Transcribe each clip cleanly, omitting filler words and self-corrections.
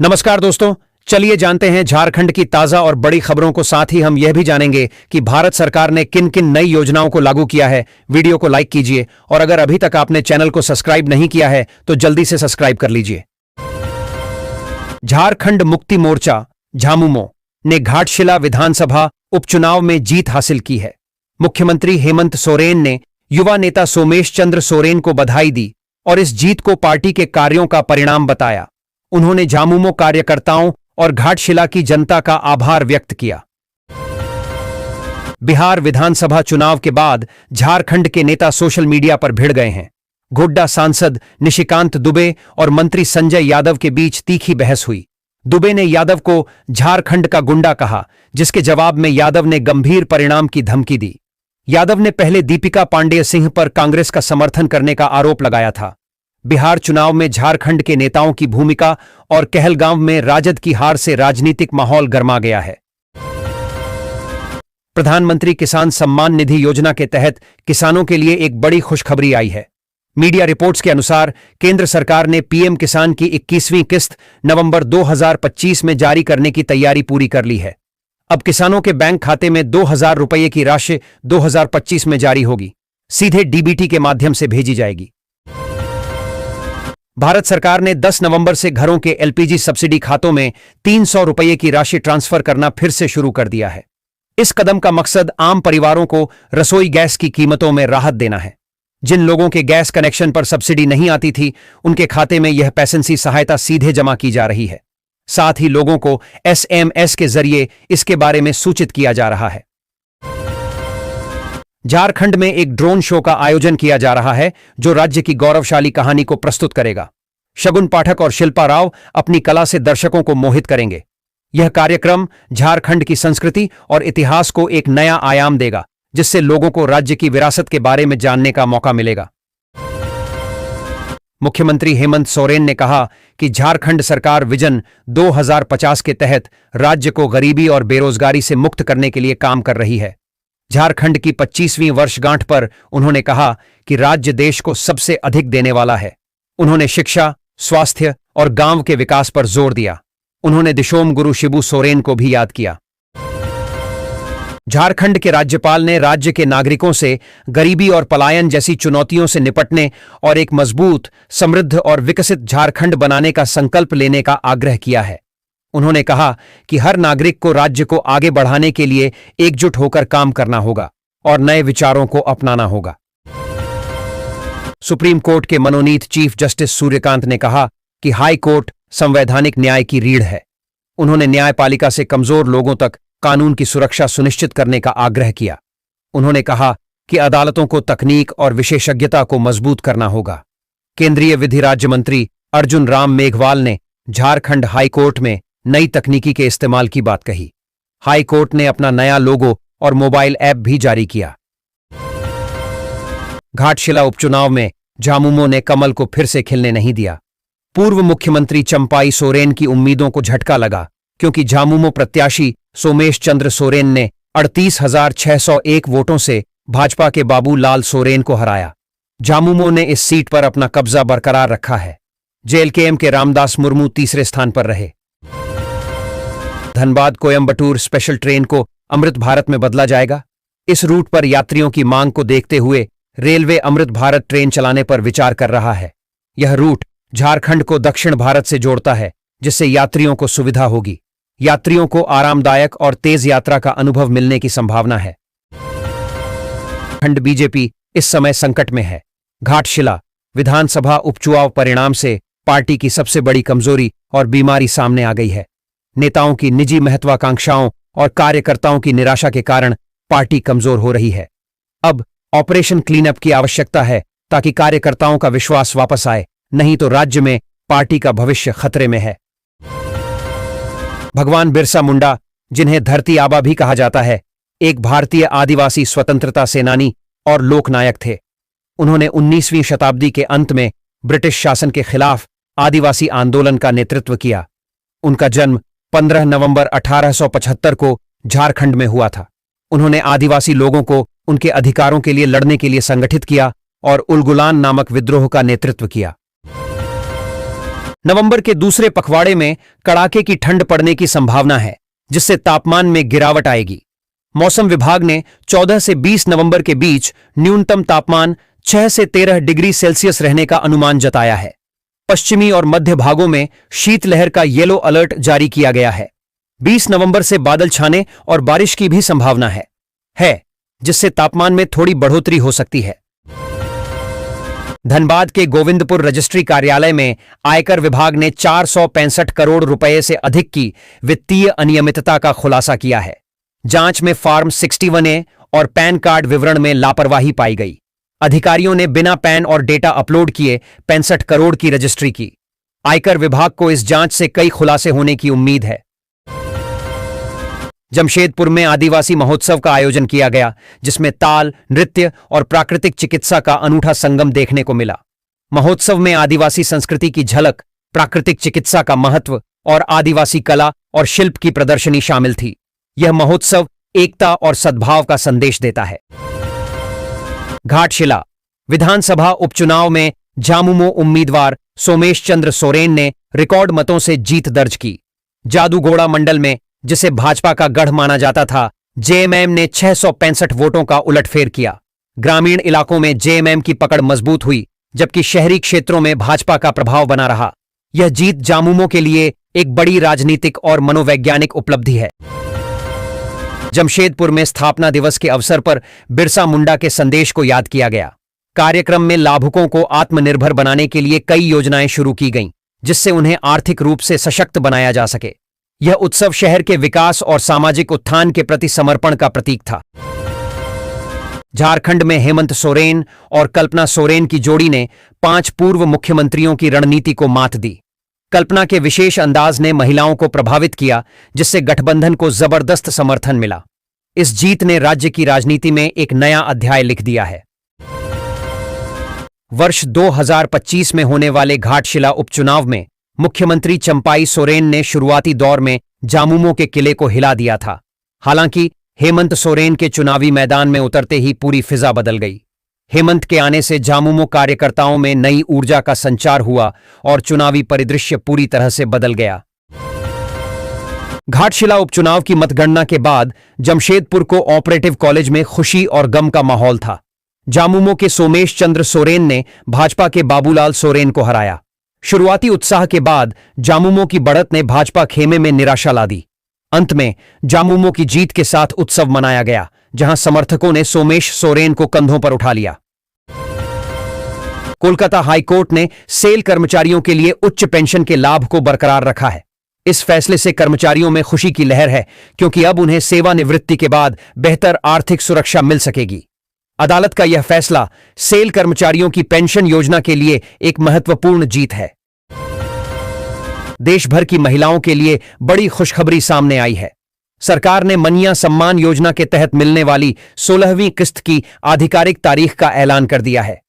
नमस्कार दोस्तों, चलिए जानते हैं झारखंड की ताजा और बड़ी खबरों को। साथ ही हम यह भी जानेंगे कि भारत सरकार ने किन किन नई योजनाओं को लागू किया है। वीडियो को लाइक कीजिए और अगर अभी तक आपने चैनल को सब्सक्राइब नहीं किया है तो जल्दी से सब्सक्राइब कर लीजिए। झारखंड मुक्ति मोर्चा झामुमो ने घाटशिला विधानसभा उपचुनाव में जीत हासिल की है। मुख्यमंत्री हेमंत सोरेन ने युवा नेता सोमेश चंद्र सोरेन को बधाई दी और इस जीत को पार्टी के कार्यों का परिणाम बताया। उन्होंने झामुमो कार्यकर्ताओं और घाटशिला की जनता का आभार व्यक्त किया। बिहार विधानसभा चुनाव के बाद झारखंड के नेता सोशल मीडिया पर भिड़ गए हैं। गोड्डा सांसद निशिकांत दुबे और मंत्री संजय यादव के बीच तीखी बहस हुई। दुबे ने यादव को झारखंड का गुंडा कहा, जिसके जवाब में यादव ने गंभीर परिणाम की धमकी दी। यादव ने पहले दीपिका पांडेय सिंह पर कांग्रेस का समर्थन करने का आरोप लगाया था। बिहार चुनाव में झारखंड के नेताओं की भूमिका और कहलगांव में राजद की हार से राजनीतिक माहौल गर्मा गया है। प्रधानमंत्री किसान सम्मान निधि योजना के तहत किसानों के लिए एक बड़ी खुशखबरी आई है। मीडिया रिपोर्ट्स के अनुसार केंद्र सरकार ने पीएम किसान की 21वीं किस्त नवंबर 2025 में जारी करने की तैयारी पूरी कर ली है। अब किसानों के बैंक खाते में 2000 रुपये की राशि 2025 में जारी होगी, सीधे डीबीटी के माध्यम से भेजी जाएगी। भारत सरकार ने 10 नवंबर से घरों के एलपीजी सब्सिडी खातों में 300 रुपये की राशि ट्रांसफर करना फिर से शुरू कर दिया है। इस कदम का मकसद आम परिवारों को रसोई गैस की कीमतों में राहत देना है। जिन लोगों के गैस कनेक्शन पर सब्सिडी नहीं आती थी, उनके खाते में यह पैसेंसी सहायता सीधे जमा की जा रही है। साथ ही लोगों को एसएमएस के जरिए इसके बारे में सूचित किया जा रहा है। झारखंड में एक ड्रोन शो का आयोजन किया जा रहा है, जो राज्य की गौरवशाली कहानी को प्रस्तुत करेगा। शगुन पाठक और शिल्पा राव अपनी कला से दर्शकों को मोहित करेंगे। यह कार्यक्रम झारखंड की संस्कृति और इतिहास को एक नया आयाम देगा, जिससे लोगों को राज्य की विरासत के बारे में जानने का मौका मिलेगा। मुख्यमंत्री हेमंत सोरेन ने कहा कि झारखंड सरकार विजन 2050 के तहत राज्य को गरीबी और बेरोजगारी से मुक्त करने के लिए काम कर रही है। झारखंड की 25वीं वर्षगांठ पर उन्होंने कहा कि राज्य देश को सबसे अधिक देने वाला है। उन्होंने शिक्षा, स्वास्थ्य और गांव के विकास पर जोर दिया। उन्होंने दिशोम गुरु शिबू सोरेन को भी याद किया। झारखंड के राज्यपाल ने राज्य के नागरिकों से गरीबी और पलायन जैसी चुनौतियों से निपटने और एक मजबूत, समृद्ध और विकसित झारखंड बनाने का संकल्प लेने का आग्रह किया है। उन्होंने कहा कि हर नागरिक को राज्य को आगे बढ़ाने के लिए एकजुट होकर काम करना होगा और नए विचारों को अपनाना होगा। सुप्रीम कोर्ट के मनोनीत चीफ जस्टिस सूर्यकांत ने कहा कि हाई कोर्ट संवैधानिक न्याय की रीढ़ है। उन्होंने न्यायपालिका से कमजोर लोगों तक कानून की सुरक्षा सुनिश्चित करने का आग्रह किया। उन्होंने कहा कि अदालतों को तकनीक और विशेषज्ञता को मजबूत करना होगा। केंद्रीय विधि राज्य मंत्री अर्जुन राम मेघवाल ने झारखंड हाई कोर्ट में नई तकनीकी के इस्तेमाल की बात कही। हाई कोर्ट ने अपना नया लोगो और मोबाइल ऐप भी जारी किया। घाटशिला उपचुनाव में झामुमो ने कमल को फिर से खिलने नहीं दिया। पूर्व मुख्यमंत्री चंपाई सोरेन की उम्मीदों को झटका लगा, क्योंकि झामुमो प्रत्याशी सोमेश चंद्र सोरेन ने 38,601 वोटों से भाजपा के बाबू लाल सोरेन को हराया। झामुमो ने इस सीट पर अपना कब्जा बरकरार रखा है। जेएलकेएम के रामदास मुर्मू तीसरे स्थान पर रहे। धनबाद कोयंबटूर स्पेशल ट्रेन को अमृत भारत में बदला जाएगा। इस रूट पर यात्रियों की मांग को देखते हुए रेलवे अमृत भारत ट्रेन चलाने पर विचार कर रहा है। यह रूट झारखंड को दक्षिण भारत से जोड़ता है, जिससे यात्रियों को सुविधा होगी। यात्रियों को आरामदायक और तेज यात्रा का अनुभव मिलने की संभावना है। खंड बीजेपी इस समय संकट में है। घाटशिला विधानसभा उपचुनाव परिणाम से पार्टी की सबसे बड़ी कमजोरी और बीमारी सामने आ गई है। नेताओं की निजी महत्वाकांक्षाओं और कार्यकर्ताओं की निराशा के कारण पार्टी कमजोर हो रही है। अब ऑपरेशन क्लीनअप की आवश्यकता है, ताकि कार्यकर्ताओं का विश्वास वापस आए, नहीं तो राज्य में पार्टी का भविष्य खतरे में है। भगवान बिरसा मुंडा, जिन्हें धरती आबा भी कहा जाता है, एक भारतीय आदिवासी स्वतंत्रता सेनानी और लोकनायक थे। उन्होंने 19वीं शताब्दी के अंत में ब्रिटिश शासन के खिलाफ आदिवासी आंदोलन का नेतृत्व किया। उनका जन्म 15 नवंबर 1875 को झारखंड में हुआ था। उन्होंने आदिवासी लोगों को उनके अधिकारों के लिए लड़ने के लिए संगठित किया और उलगुलान नामक विद्रोह का नेतृत्व किया। नवंबर के दूसरे पखवाड़े में कड़ाके की ठंड पड़ने की संभावना है, जिससे तापमान में गिरावट आएगी। मौसम विभाग ने 14 से 20 नवंबर के बीच न्यूनतम तापमान 6 से 13 डिग्री सेल्सियस रहने का अनुमान जताया है। पश्चिमी और मध्य भागों में शीतलहर का येलो अलर्ट जारी किया गया है। 20 नवंबर से बादल छाने और बारिश की भी संभावना है, जिससे तापमान में थोड़ी बढ़ोतरी हो सकती है। धनबाद के गोविंदपुर रजिस्ट्री कार्यालय में आयकर विभाग ने 465 करोड़ रुपए से अधिक की वित्तीय अनियमितता का खुलासा किया है। जांच में फॉर्म 61A और पैन कार्ड विवरण में लापरवाही पाई गई। अधिकारियों ने बिना पैन और डेटा अपलोड किए 65 करोड़ की रजिस्ट्री की। आयकर विभाग को इस जांच से कई खुलासे होने की उम्मीद है। जमशेदपुर में आदिवासी महोत्सव का आयोजन किया गया, जिसमें ताल, नृत्य और प्राकृतिक चिकित्सा का अनूठा संगम देखने को मिला। महोत्सव में आदिवासी संस्कृति की झलक, प्राकृतिक चिकित्सा का महत्व और आदिवासी कला और शिल्प की प्रदर्शनी शामिल थी। यह महोत्सव एकता और सद्भाव का संदेश देता है। घाटशिला विधानसभा उपचुनाव में झामुमो उम्मीदवार सोमेश चंद्र सोरेन ने रिकॉर्ड मतों से जीत दर्ज की। जादूगोड़ा मंडल में, जिसे भाजपा का गढ़ माना जाता था, जेएमएम ने 665 वोटों का उलटफेर किया। ग्रामीण इलाकों में जेएमएम की पकड़ मजबूत हुई, जबकि शहरी क्षेत्रों में भाजपा का प्रभाव बना रहा। यह जीत जामुमो के लिए एक बड़ी राजनीतिक और मनोवैज्ञानिक उपलब्धि है। जमशेदपुर में स्थापना दिवस के अवसर पर बिरसा मुंडा के संदेश को याद किया गया। कार्यक्रम में लाभुकों को आत्मनिर्भर बनाने के लिए कई योजनाएं शुरू की गईं, जिससे उन्हें आर्थिक रूप से सशक्त बनाया जा सके। यह उत्सव शहर के विकास और सामाजिक उत्थान के प्रति समर्पण का प्रतीक था। झारखंड में हेमंत सोरेन और कल्पना सोरेन की जोड़ी ने 5 पूर्व मुख्यमंत्रियों की रणनीति को मात दी। कल्पना के विशेष अंदाज ने महिलाओं को प्रभावित किया, जिससे गठबंधन को जबरदस्त समर्थन मिला। इस जीत ने राज्य की राजनीति में एक नया अध्याय लिख दिया है। वर्ष 2025 में होने वाले घाटशिला उपचुनाव में मुख्यमंत्री चंपाई सोरेन ने शुरुआती दौर में जामुमो के किले को हिला दिया था। हालांकि हेमंत सोरेन के चुनावी मैदान में उतरते ही पूरी फिजा बदल गई। हेमंत के आने से जामुमो कार्यकर्ताओं में नई ऊर्जा का संचार हुआ और चुनावी परिदृश्य पूरी तरह से बदल गया। घाटशिला उपचुनाव की मतगणना के बाद जमशेदपुर को ऑपरेटिव कॉलेज में खुशी और गम का माहौल था। जामुमो के सोमेश चंद्र सोरेन ने भाजपा के बाबूलाल सोरेन को हराया। शुरुआती उत्साह के बाद जामुमो की बढ़त ने भाजपा खेमे में निराशा ला दी। अंत में जामुमो की जीत के साथ उत्सव मनाया गया, जहां समर्थकों ने सोमेश सोरेन को कंधों पर उठा लिया। कोलकाता हाईकोर्ट ने सेल कर्मचारियों के लिए उच्च पेंशन के लाभ को बरकरार रखा है। इस फैसले से कर्मचारियों में खुशी की लहर है, क्योंकि अब उन्हें सेवानिवृत्ति के बाद बेहतर आर्थिक सुरक्षा मिल सकेगी। अदालत का यह फैसला सेल कर्मचारियों की पेंशन योजना के लिए एक महत्वपूर्ण जीत है। देश भर की महिलाओं के लिए बड़ी खुशखबरी सामने आई है। सरकार ने मनिया सम्मान योजना के तहत मिलने वाली 16वीं किस्त की आधिकारिक तारीख का ऐलान कर दिया है।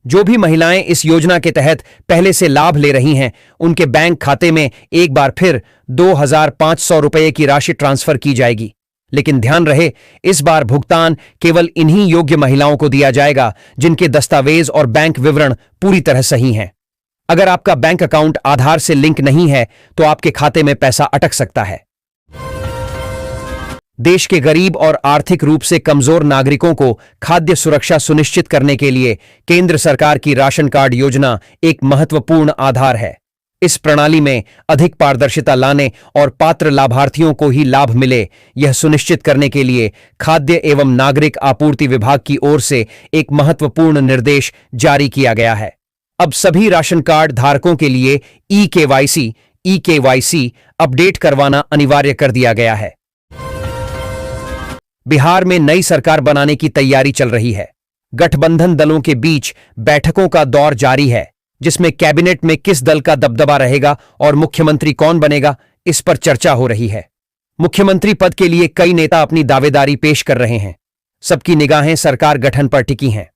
जो भी महिलाएं इस योजना के तहत पहले से लाभ ले रही हैं, उनके बैंक खाते में एक बार फिर 2,500 रुपये की राशि ट्रांसफर की जाएगी। लेकिन ध्यान रहे, इस बार भुगतान केवल इन्हीं योग्य महिलाओं को दिया जाएगा जिनके दस्तावेज और बैंक विवरण पूरी तरह सही हैं। अगर आपका बैंक अकाउंट आधार से लिंक नहीं है, तो आपके खाते में पैसा अटक सकता है। देश के गरीब और आर्थिक रूप से कमजोर नागरिकों को खाद्य सुरक्षा सुनिश्चित करने के लिए केंद्र सरकार की राशन कार्ड योजना एक महत्वपूर्ण आधार है। इस प्रणाली में अधिक पारदर्शिता लाने और पात्र लाभार्थियों को ही लाभ मिले, यह सुनिश्चित करने के लिए खाद्य एवं नागरिक आपूर्ति विभाग की ओर से एक महत्वपूर्ण निर्देश जारी किया गया है। अब सभी राशन कार्ड धारकों के लिए ई-केवाईसी अपडेट करवाना अनिवार्य कर दिया गया है। बिहार में नई सरकार बनाने की तैयारी चल रही है। गठबंधन दलों के बीच बैठकों का दौर जारी है, जिसमें कैबिनेट में किस दल का दबदबा रहेगा और मुख्यमंत्री कौन बनेगा, इस पर चर्चा हो रही है। मुख्यमंत्री पद के लिए कई नेता अपनी दावेदारी पेश कर रहे हैं। सबकी निगाहें सरकार गठन पर टिकी हैं।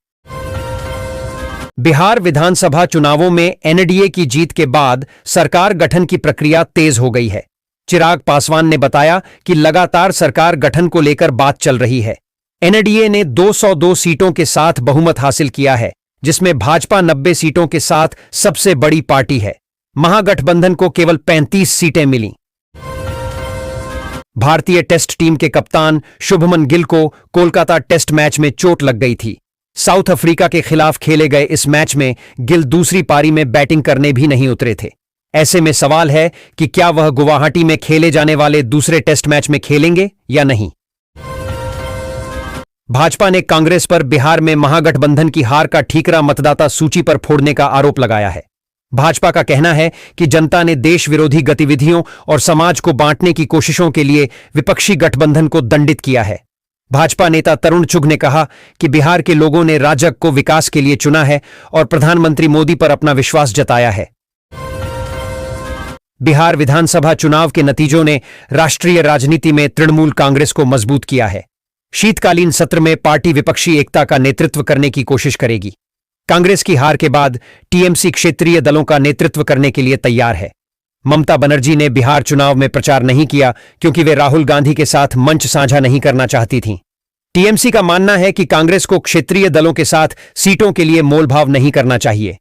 बिहार विधानसभा चुनावों में एनडीए की जीत के बाद सरकार गठन की प्रक्रिया तेज हो गई है। चिराग पासवान ने बताया कि लगातार सरकार गठन को लेकर बात चल रही है। एनडीए ने 202 सीटों के साथ बहुमत हासिल किया है, जिसमें भाजपा 90 सीटों के साथ सबसे बड़ी पार्टी है। महागठबंधन को केवल 35 सीटें मिलीं। भारतीय टेस्ट टीम के कप्तान शुभमन गिल को कोलकाता टेस्ट मैच में चोट लग गई थी। साउथ अफ्रीका के खिलाफ खेले गए इस मैच में गिल दूसरी पारी में बैटिंग करने भी नहीं उतरे थे। ऐसे में सवाल है कि क्या वह गुवाहाटी में खेले जाने वाले दूसरे टेस्ट मैच में खेलेंगे या नहीं। भाजपा ने कांग्रेस पर बिहार में महागठबंधन की हार का ठीकरा मतदाता सूची पर फोड़ने का आरोप लगाया है। भाजपा का कहना है कि जनता ने देश विरोधी गतिविधियों और समाज को बांटने की कोशिशों के लिए विपक्षी गठबंधन को दंडित किया है। भाजपा नेता तरुण चुघ ने कहा कि बिहार के लोगों ने राजग को विकास के लिए चुना है और प्रधानमंत्री मोदी पर अपना विश्वास जताया है। बिहार विधानसभा चुनाव के नतीजों ने राष्ट्रीय राजनीति में तृणमूल कांग्रेस को मजबूत किया है। शीतकालीन सत्र में पार्टी विपक्षी एकता का नेतृत्व करने की कोशिश करेगी। कांग्रेस की हार के बाद टीएमसी क्षेत्रीय दलों का नेतृत्व करने के लिए तैयार है। ममता बनर्जी ने बिहार चुनाव में प्रचार नहीं किया क्योंकि वे राहुल गांधी के साथ मंच साझा नहीं करना चाहती थीं। टीएमसी का मानना है कि कांग्रेस को क्षेत्रीय दलों के साथ सीटों के लिए मोलभाव नहीं करना चाहिए।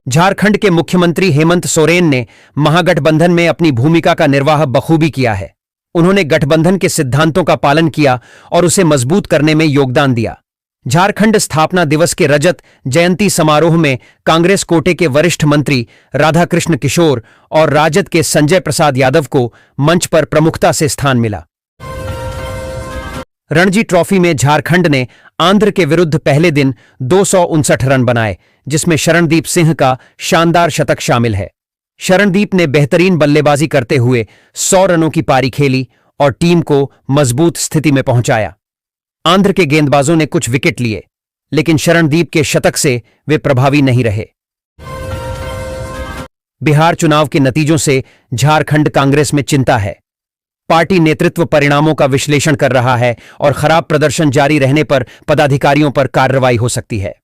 झारखंड के मुख्यमंत्री हेमंत सोरेन ने महागठबंधन में अपनी भूमिका का निर्वाह बखूबी किया है। उन्होंने गठबंधन के सिद्धांतों का पालन किया और उसे मजबूत करने में योगदान दिया। झारखंड स्थापना दिवस के रजत जयंती समारोह में कांग्रेस कोटे के वरिष्ठ मंत्री राधाकृष्ण किशोर और राजद के संजय प्रसाद यादव को मंच पर प्रमुखता से स्थान मिला। रणजी ट्रॉफी में झारखंड ने आंध्र के विरुद्ध पहले दिन 259 रन बनाए, जिसमें शरणदीप सिंह का शानदार शतक शामिल है। शरणदीप ने बेहतरीन बल्लेबाजी करते हुए 100 रनों की पारी खेली और टीम को मजबूत स्थिति में पहुंचाया। आंध्र के गेंदबाजों ने कुछ विकेट लिए, लेकिन शरणदीप के शतक से वे प्रभावी नहीं रहे। बिहार चुनाव के नतीजों से झारखंड कांग्रेस में चिंता है। पार्टी नेतृत्व परिणामों का विश्लेषण कर रहा है और खराब प्रदर्शन जारी रहने पर पदाधिकारियों पर कार्रवाई हो सकती है।